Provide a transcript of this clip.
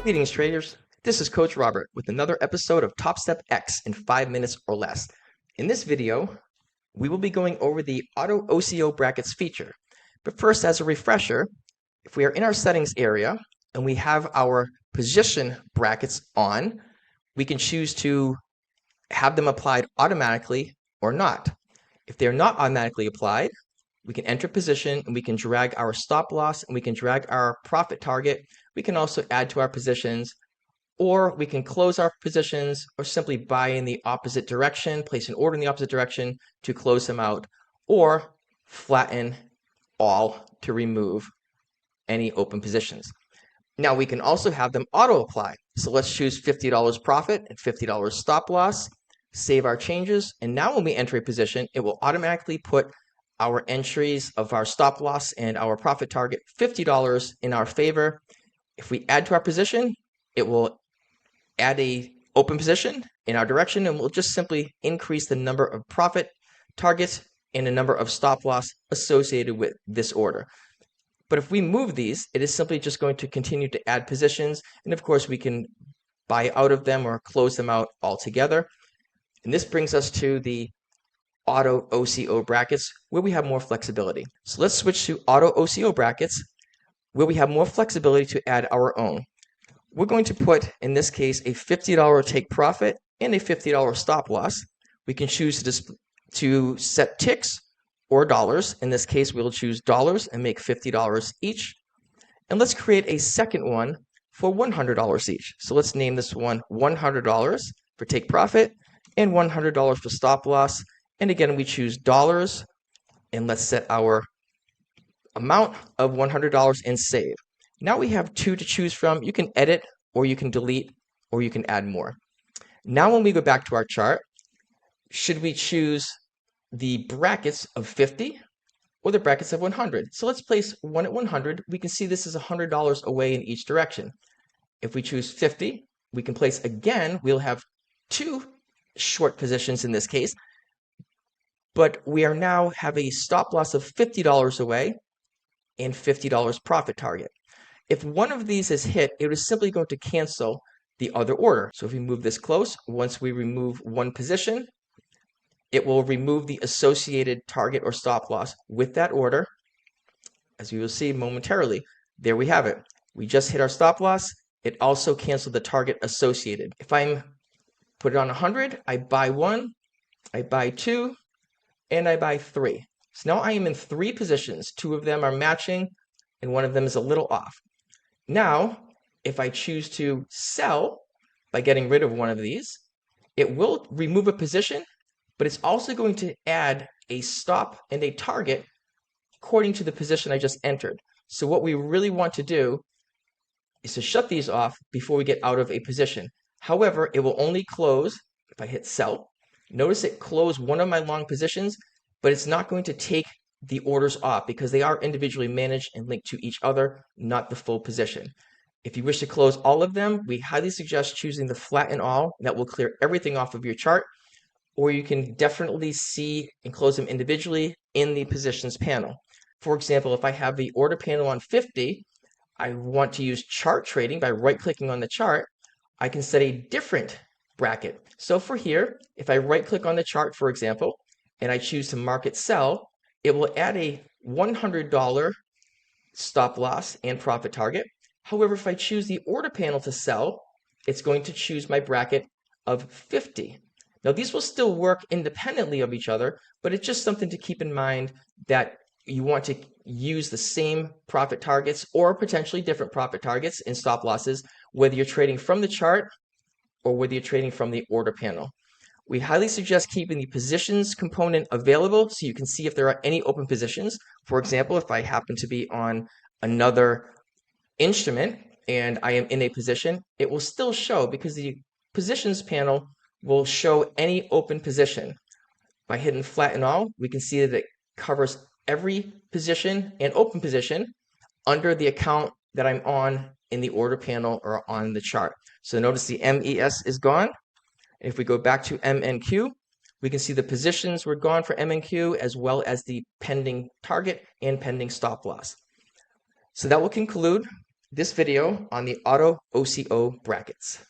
Greetings, traders. This is Coach Robert with another episode of TopstepX in 5 minutes or less. In this video, we will be going over the Auto-OCO Brackets feature. But first, as a refresher, if we are in our settings area and we have our position brackets on, we can choose to have them applied automatically or not. If they're not automatically applied, we can enter position and we can drag our stop loss and we can drag our profit target. We can also add to our positions, or we can close our positions or simply buy in the opposite direction, place an order in the opposite direction to close them out, or flatten all to remove any open positions. Now we can also have them auto apply. So let's choose $50 profit and $50 stop loss, save our changes, and now when we enter a position, it will automatically put our entries of our stop loss and our profit target $50 in our favor. If we add to our position, it will add a open position in our direction, and we'll just simply increase the number of profit targets and the number of stop loss associated with this order. But if we move these, it is simply just going to continue to add positions, and of course we can buy out of them or close them out altogether. And this brings us to the Auto-OCO brackets, where we have more flexibility. So let's switch to Auto-OCO brackets, where we have more flexibility to add our own. We're going to put, in this case, a $50 take profit and a $50 stop loss. We can choose to set ticks or dollars. In this case, we'll choose dollars and make $50 each. And let's create a second one for $100 each. So let's name this one $100 for take profit and $100 for stop loss. And again, we choose dollars, and let's set our amount of $100 and save. Now we have two to choose from. You can edit, or you can delete, or you can add more. Now when we go back to our chart, should we choose the brackets of 50 or the brackets of 100? So let's place one at 100. We can see this is $100 away in each direction. If we choose 50, we can place again, we'll have two short positions in this case, but we are now have a stop loss of $50 away and $50 profit target. If one of these is hit, it is simply going to cancel the other order. So if we move this close, once we remove one position, it will remove the associated target or stop loss with that order. As we will see momentarily, there we have it. We just hit our stop loss. It also canceled the target associated. If I put it on 100, I buy one, I buy two, and I buy three. So now I am in three positions. Two of them are matching, and one of them is a little off. Now, if I choose to sell by getting rid of one of these, it will remove a position, but it's also going to add a stop and a target according to the position I just entered. So what we really want to do is to shut these off before we get out of a position. However, it will only close if I hit sell. Notice it closed one of my long positions, but it's not going to take the orders off because they are individually managed and linked to each other, not the full position. If you wish to close all of them, we highly suggest choosing the flatten all. That will clear everything off of your chart, or you can definitely see and close them individually in the positions panel. For example, if I have the order panel on 50, I want to use chart trading by right-clicking on the chart. I can set a different bracket. So for here, if I right-click on the chart, for example, and I choose to market sell, it will add a $100 stop loss and profit target. However, if I choose the order panel to sell, it's going to choose my bracket of 50. Now, these will still work independently of each other, but it's just something to keep in mind that you want to use the same profit targets or potentially different profit targets and stop losses, whether you're trading from the chart or whether you're trading from the order panel. We highly suggest keeping the positions component available so you can see if there are any open positions. For example, if I happen to be on another instrument and I am in a position, it will still show because the positions panel will show any open position. By hitting flatten all, we can see that it covers every position and open position under the account that I'm on in the order panel or on the chart. So notice the MES is gone. If we go back to MNQ, we can see the positions were gone for MNQ as well as the pending target and pending stop loss. So that will conclude this video on the Auto-OCO brackets.